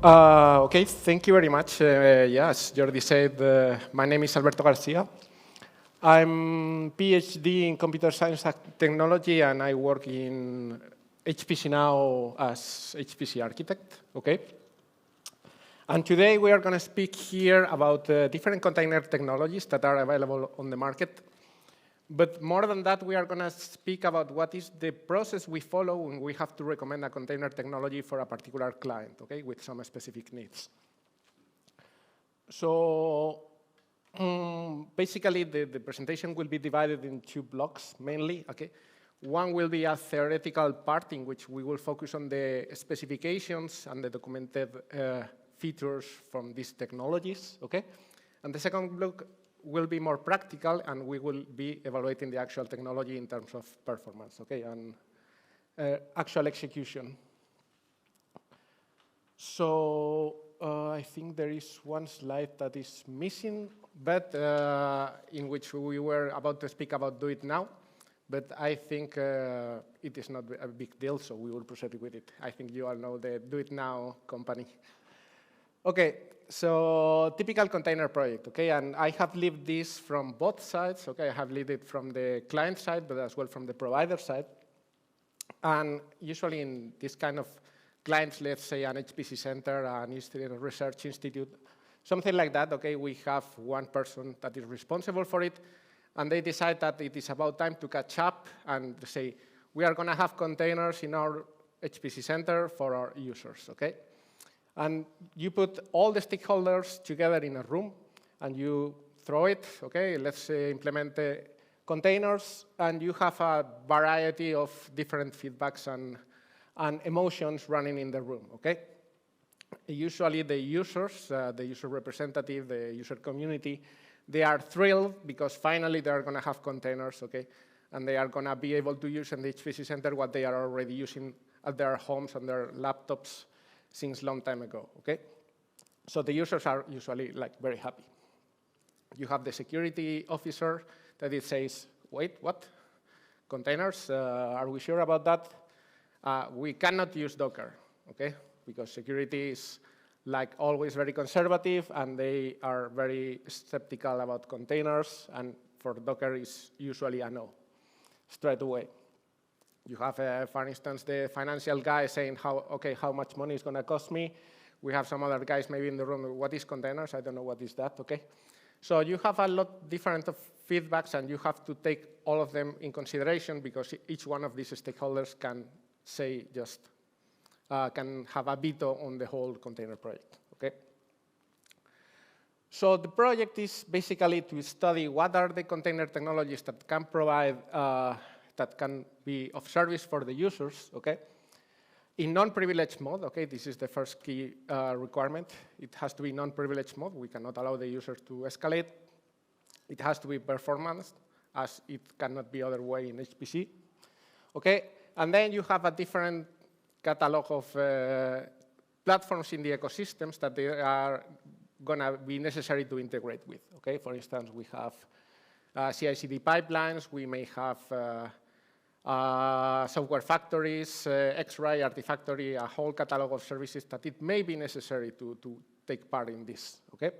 Okay, thank you very much. Yes, Jordi said, my name is Alberto García. I'm PhD in computer science and technology, and I work in HPC now as HPC Architect, okay? And today we are going to speak here about different container technologies that are available on the market. But more than that, we are going to speak about what is the process we follow when we have to recommend a container technology for a particular client, okay, with some specific needs. So basically, the presentation will be divided in two blocks, mainly, okay? One will be a theoretical part in which we will focus on the specifications and the documented features from these technologies, okay? And the second block will be more practical, and we will be evaluating the actual technology in terms of performance, okay, and actual execution. So I think there is one slide that is missing, but in which we were about to speak about Do It Now, but I think it is not a big deal, so we will proceed with it. I think you all know the Do It Now company. Okay, so typical container project, okay? And I have lived this from both sides, okay? I have lived it from the client side, but as well from the provider side. And usually in this kind of clients, let's say an HPC center, an research institute, something like that, okay? We have one person that is responsible for it, and they decide that it is about time to catch up and say, we are gonna have containers in our HPC center for our users, okay? And you put all the stakeholders together in a room, and you throw it, okay? Let's implement the containers, and you have a variety of different feedbacks and emotions running in the room, okay? Usually the users, the user representative, the user community, they are thrilled because finally they're gonna have containers, okay? And they are gonna be able to use in the HPC center what they are already using at their homes and their laptops since long time ago, okay? So the users are usually like very happy. You have the security officer that it says, wait, what? Containers, are we sure about that? We cannot use Docker, okay? Because security is like always very conservative, and they are very skeptical about containers, and for Docker is usually a no, straight away. You have, for instance, the financial guy saying, how much money is going to cost me? We have some other guys maybe in the room, what is containers? I don't know what is that, okay? So you have a lot different of feedbacks, and you have to take all of them in consideration because each one of these stakeholders can say just, can have a veto on the whole container project, okay? So the project is basically to study what are the container technologies that can provide that can be of service for the users, okay? In non-privileged mode, okay, this is the first key requirement. It has to be non-privileged mode. We cannot allow the users to escalate. It has to be performance, as it cannot be other way in HPC, okay? And then you have a different catalog of platforms in the ecosystems that they are gonna be necessary to integrate with, okay? For instance, we have CI/CD pipelines, we may have software factories, X-Ray, Artifactory, a whole catalog of services that it may be necessary to take part in this, okay?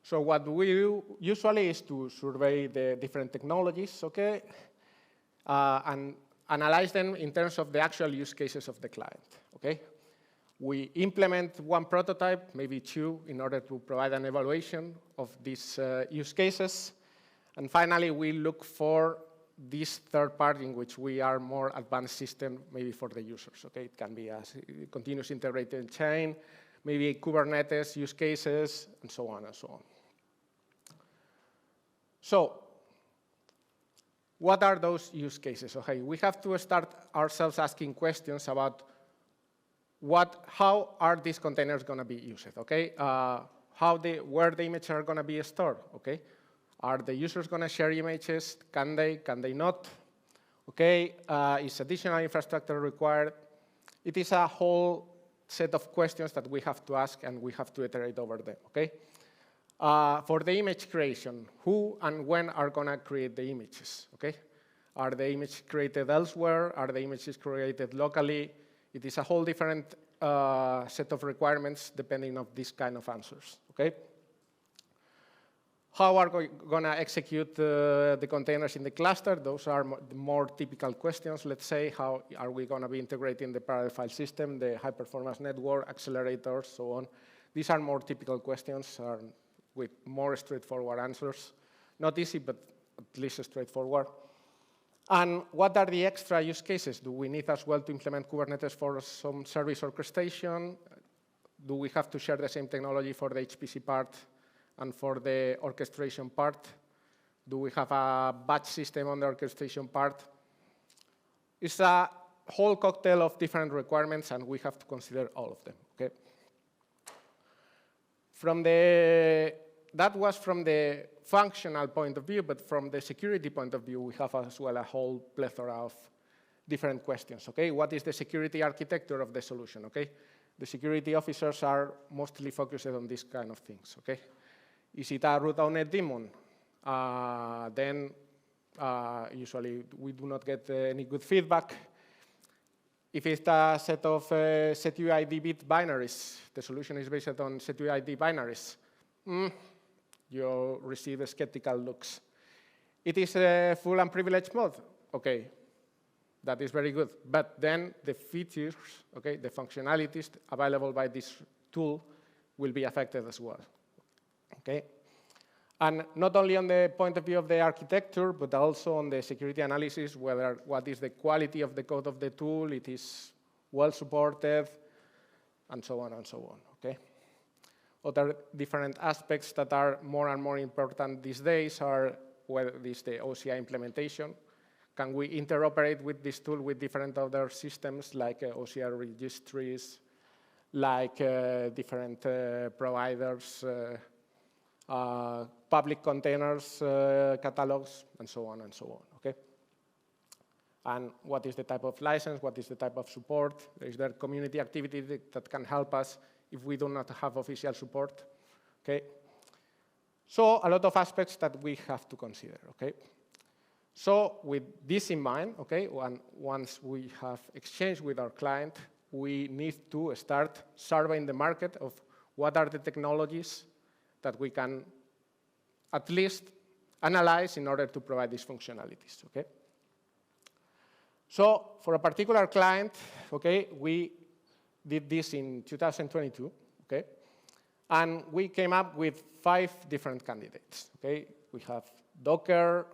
So what we do usually is to survey the different technologies, okay? And analyze them in terms of the actual use cases of the client, okay? We implement one prototype, maybe two, in order to provide an evaluation of these use cases. And finally, we look for this third part in which we are more advanced system, maybe for the users, okay? It can be a continuous integrated chain, maybe Kubernetes use cases, and so on and so on. So what are those use cases? Okay, we have to start ourselves asking questions about how are these containers going to be used, okay? Where the images are going to be stored, okay? Are the users going to share images? Can they not? Okay, is additional infrastructure required? It is a whole set of questions that we have to ask, and we have to iterate over them, okay? For the image creation, who and when are going to create the images, okay? Are the images created elsewhere? Are the images created locally? It is a whole different set of requirements depending on this kind of answers, okay? How are we going to execute the containers in the cluster? Those are the more typical questions. Let's say, how are we going to be integrating the parallel file system, the high-performance network, accelerators, so on? These are more typical questions with more straightforward answers. Not easy, but at least straightforward. And what are the extra use cases? Do we need as well to implement Kubernetes for some service orchestration? Do we have to share the same technology for the HPC part and for the orchestration part? Do we have a batch system on the orchestration part? It's a whole cocktail of different requirements, and we have to consider all of them, okay? That was from the functional point of view, but from the security point of view, we have as well a whole plethora of different questions, okay? What is the security architecture of the solution, okay? The security officers are mostly focused on these kind of things, okay? Is it a root-owned daemon? Then usually we do not get any good feedback. If it's a set of setuid bit binaries, the solution is based on setuid binaries, you receive skeptical looks. It is a full and privileged mode. Okay, that is very good. But then the features, okay, the functionalities available by this tool will be affected as well. Okay? And not only on the point of view of the architecture, but also on the security analysis, what is the quality of the code of the tool, it is well supported, and so on and so on, okay? Other different aspects that are more and more important these days are whether this is the OCI implementation. Can we interoperate with this tool with different other systems like OCI registries, like different providers, public containers, catalogs, and so on, okay? And what is the type of license? What is the type of support? Is there community activity that can help us if we do not have official support, okay? So a lot of aspects that we have to consider, okay? So with this in mind, okay, once we have exchanged with our client, we need to start surveying the market of what are the technologies that we can at least analyze in order to provide these functionalities, okay? So for a particular client, okay, we did this in 2022, okay? And we came up with 5 different candidates, okay? We have Docker,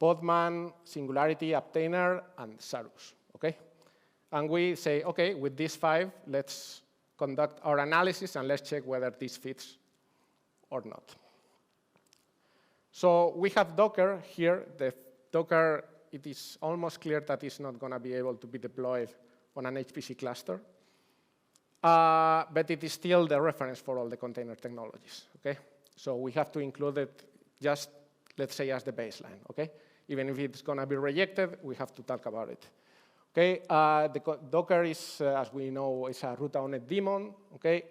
Podman, Singularity, Obtainer, and Sarus, okay? And we say, okay, with these 5, let's conduct our analysis and let's check whether this fits or not. So we have Docker here. The Docker, it is almost clear that it's not going to be able to be deployed on an HPC cluster. But it is still the reference for all the container technologies, okay? So we have to include it just, let's say, as the baseline, okay? Even if it's going to be rejected, we have to talk about it. Okay, the Docker is, as we know, is a root-owned daemon, okay?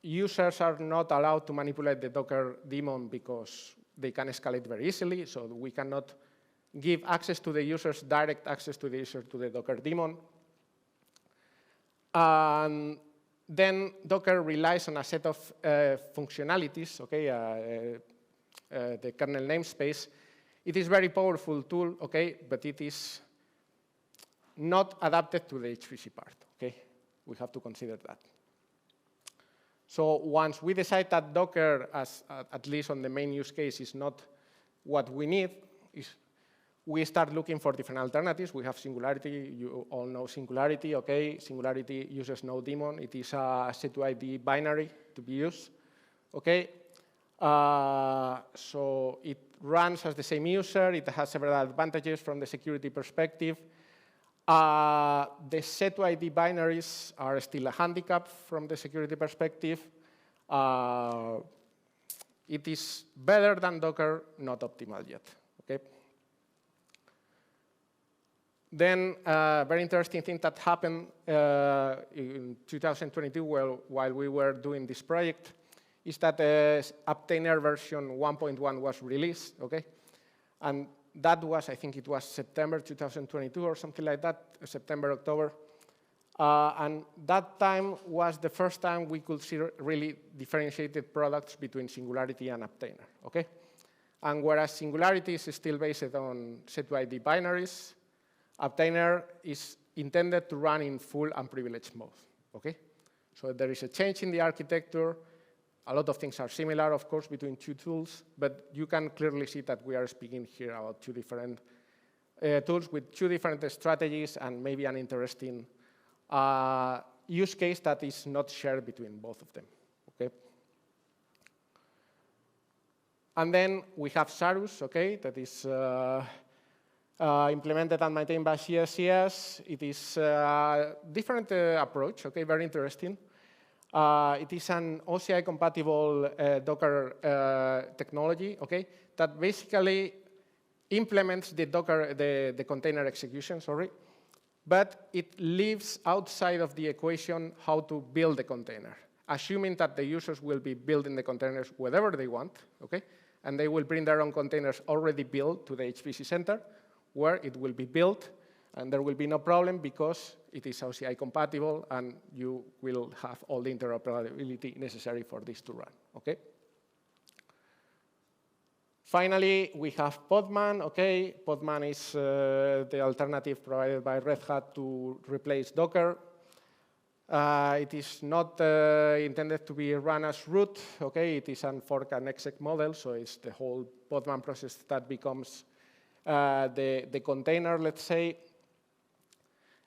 Users are not allowed to manipulate the Docker daemon because they can escalate very easily, so we cannot give access to the users, direct access to the user to the Docker daemon. And then Docker relies on a set of functionalities, okay, the kernel namespace. It is a very powerful tool, okay, but it is not adapted to the HPC part, okay? We have to consider that. So once we decide that Docker, at least on the main use case, is not what we need, we start looking for different alternatives. We have Singularity. You all know Singularity, okay? Singularity uses no daemon. It is a setuid binary to be used, okay? So it runs as the same user. It has several advantages from the security perspective. The setuid binaries are still a handicap from the security perspective. It is better than Docker, not optimal yet, okay? Then a very interesting thing that happened in 2022 while we were doing this project is that Obtainer version 1.1 was released, okay? And that was, I think it was September 2022 or something like that, September, October. And that time was the first time we could see really differentiated products between Singularity and Obtainer, okay? And whereas Singularity is still based on set-to-ID binaries, Obtainer is intended to run in full unprivileged mode, okay? So there is a change in the architecture. A lot of things are similar, of course, between two tools, but you can clearly see that we are speaking here about two different tools with two different strategies and maybe an interesting use case that is not shared between both of them, okay? And then we have Sarus, okay, that is implemented and maintained by CSCS. It is a different approach, okay, very interesting. It is an OCI-compatible Docker technology, okay, that basically implements the Docker, the container execution, sorry, but it leaves outside of the equation how to build the container, assuming that the users will be building the containers wherever they want, okay, and they will bring their own containers already built to the HPC center, where it will be built, and there will be no problem because it is OCI compatible, and you will have all the interoperability necessary for this to run, okay? Finally, we have Podman, okay? Podman is the alternative provided by Red Hat to replace Docker. It is not intended to be run as root, okay? It is an fork and exec model, so it's the whole Podman process that becomes the container, let's say.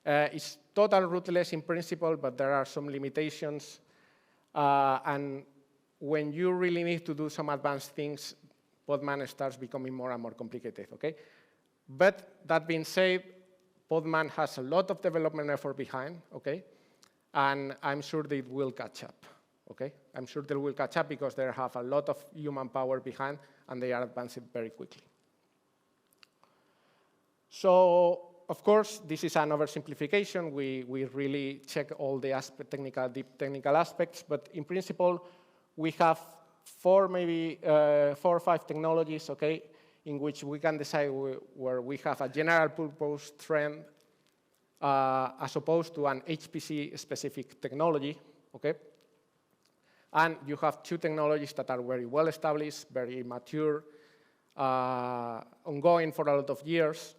It's total rootless in principle, but there are some limitations. And when you really need to do some advanced things, Podman starts becoming more and more complicated, okay? But that being said, Podman has a lot of development effort behind, okay? And I'm sure they will catch up, okay? I'm sure they will catch up because they have a lot of human power behind, and they are advancing very quickly. So, of course, this is an oversimplification. We really check all the deep technical aspects, but in principle, we have four or five technologies, okay, in which we can decide where we have a general purpose trend as opposed to an HPC-specific technology, okay? And you have two technologies that are very well established, very mature, ongoing for a lot of years,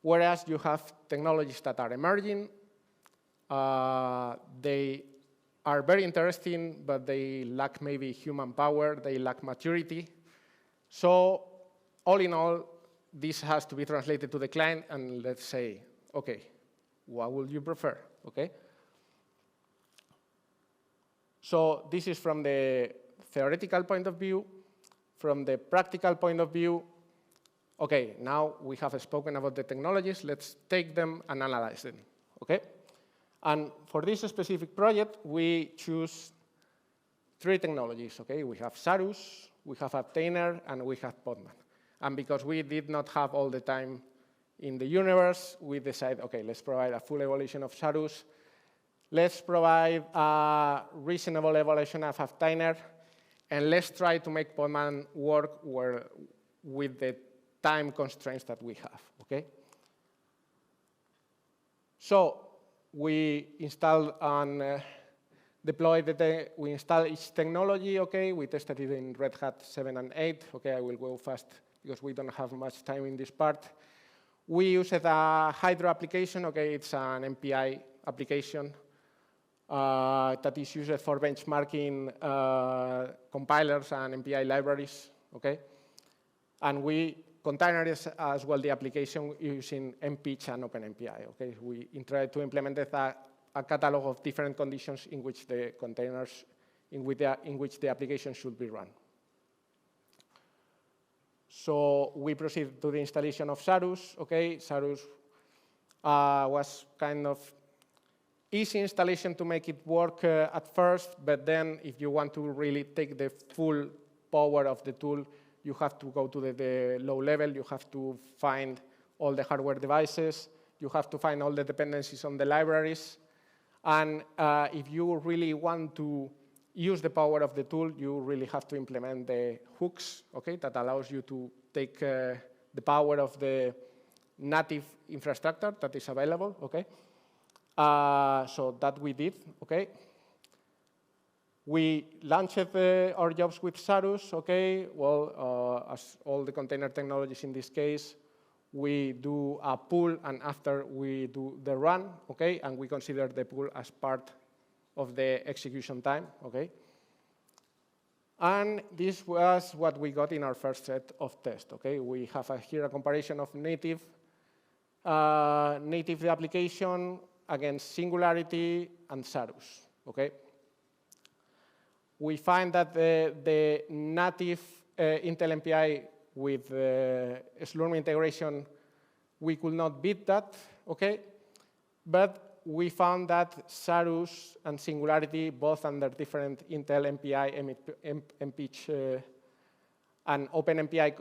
whereas you have technologies that are emerging. They are very interesting, but they lack maybe human power, they lack maturity. So all in all, this has to be translated to the client, and let's say, okay, what would you prefer, okay? So this is from the theoretical point of view. From the practical point of view, okay, now we have spoken about the technologies. Let's take them and analyze them, okay? And for this specific project, we choose three technologies, okay? We have Sarus, we have Obtainer, and we have Podman. And because we did not have all the time in the universe, we decided, okay, let's provide a full evaluation of Sarus. Let's provide a reasonable evaluation of Obtainer, and let's try to make Podman work with the time constraints that we have, okay? So we installed and deployed we installed each technology, okay? We tested it in Red Hat 7 and 8. Okay, I will go fast because we don't have much time in this part. We used a Hydro application, okay? It's an MPI application that is used for benchmarking compilers and MPI libraries, okay? And we containerized as well the application using mpitch and OpenMPI, okay? We tried to implement a catalog of different conditions in which the containers, in which the application should be run. So we proceeded to the installation of Sarus, okay? Sarus was kind of easy installation to make it work at first, but then if you want to really take the full power of the tool, you have to go to the low level. You have to find all the hardware devices. You have to find all the dependencies on the libraries. And if you really want to use the power of the tool, you really have to implement the hooks, okay, that allows you to take the power of the native infrastructure that is available, okay? So that we did, okay? We launched our jobs with Sarus, okay? Well, as all the container technologies in this case, we do a pull, and after we do the run, okay? And we consider the pull as part of the execution time, okay? And this was what we got in our first set of tests, okay? We have here a comparison of native application against Singularity and Sarus, okay? We find that the native Intel MPI with Slurm integration, we could not beat that, okay? But we found that Sarus and Singularity, both under different Intel MPI, MPICH, and OpenMPI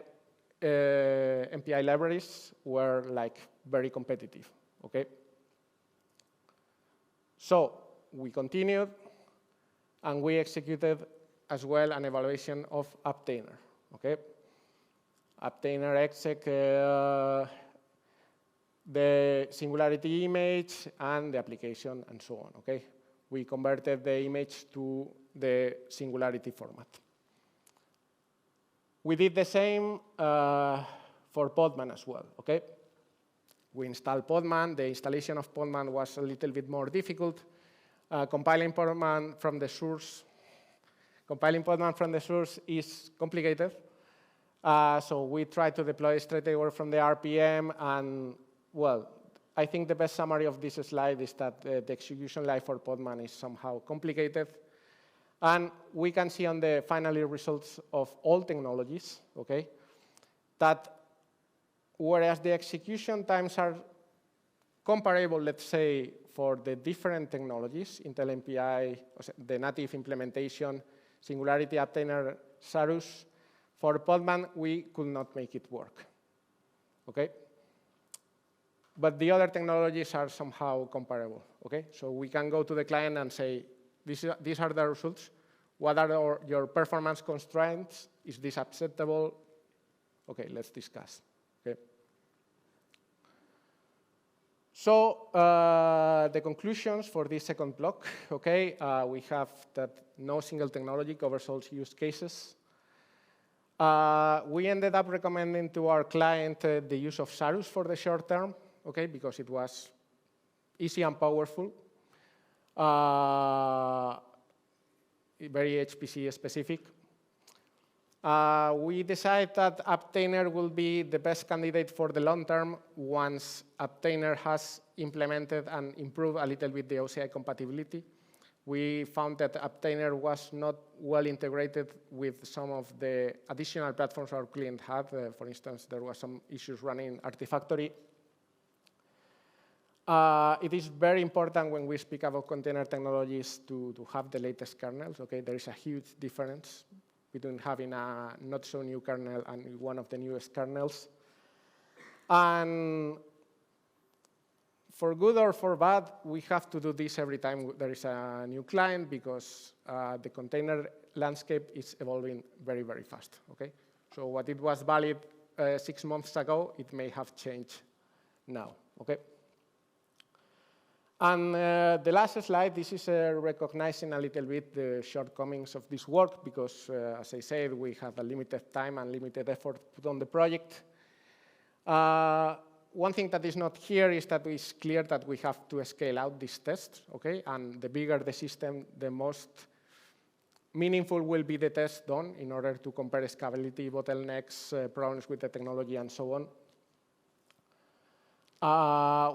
MPI libraries were like very competitive, okay? So we continued, and we executed as well an evaluation of Apptainer, okay? Apptainer exec the Singularity image and the application and so on, okay? We converted the image to the Singularity format. We did the same for Podman as well, okay? We installed Podman. The installation of Podman was a little bit more difficult. Compiling Podman from the source is complicated. So we tried to deploy straight away from the RPM, and well, I think the best summary of this slide is that the execution life for Podman is somehow complicated. And we can see on the final results of all technologies, okay, that whereas the execution times are comparable, let's say, for the different technologies, Intel MPI, the native implementation, Singularity, Apptainer, Sarus, for Podman, we could not make it work, okay? But the other technologies are somehow comparable, okay? So we can go to the client and say, these are the results. What are your performance constraints? Is this acceptable? Okay, let's discuss, okay? So the conclusions for this second block, okay? We have that no single technology covers all use cases. We ended up recommending to our client the use of Sarus for the short term, okay, because it was easy and powerful, very HPC specific. We decided that Apptainer will be the best candidate for the long term once Apptainer has implemented and improved a little bit the OCI compatibility. We found that Apptainer was not well integrated with some of the additional platforms our client had. For instance, there was some issues running Artifactory. It is very important when we speak about container technologies to have the latest kernels. Okay, there is a huge difference between having a not so new kernel and one of the newest kernels. And for good or for bad, we have to do this every time there is a new client because the container landscape is evolving very, very fast. Okay, so what it was valid 6 months ago, it may have changed now. Okay. And the last slide, this is recognizing a little bit the shortcomings of this work because, as I said, we have a limited time and limited effort put on the project. One thing that is not here is that it's clear that we have to scale out these tests, okay? And the bigger the system, the most meaningful will be the tests done in order to compare scalability, bottlenecks, problems with the technology, and so on.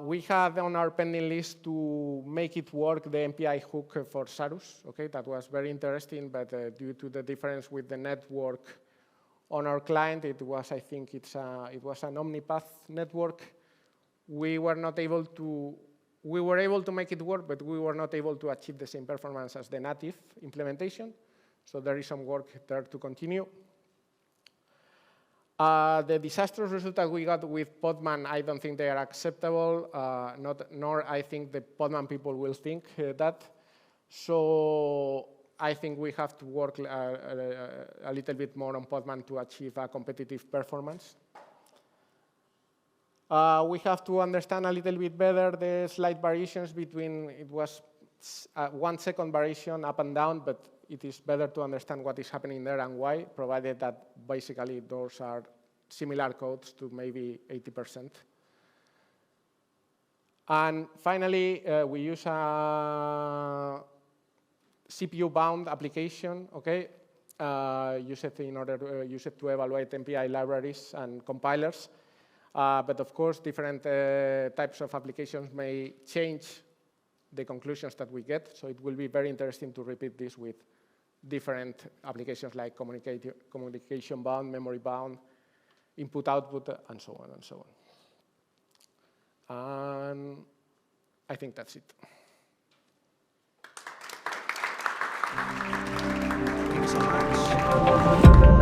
We had on our pending list to make it work the MPI hook for Sarus. Okay, that was very interesting, but due to the difference with the network on our client, it was, I think, it was an omnipath network. We were able to make it work, but we were not able to achieve the same performance as the native implementation. So there is some work there to continue. The disastrous result that we got with Podman, I don't think they are acceptable, nor I think the Podman people will think that. So I think we have to work a little bit more on Podman to achieve a competitive performance. We have to understand a little bit better the slight variations between, it was 1 second variation up and down, but it is better to understand what is happening there and why, provided that basically those are similar codes to maybe 80%. And finally, we use a CPU-bound application, okay? Use it in order to use it to evaluate MPI libraries and compilers. But of course, different types of applications may change the conclusions that we get. So it will be very interesting to repeat this with different applications like communication-bound, memory-bound, input-output, and so on and so on. And I think that's it. Thank you so much.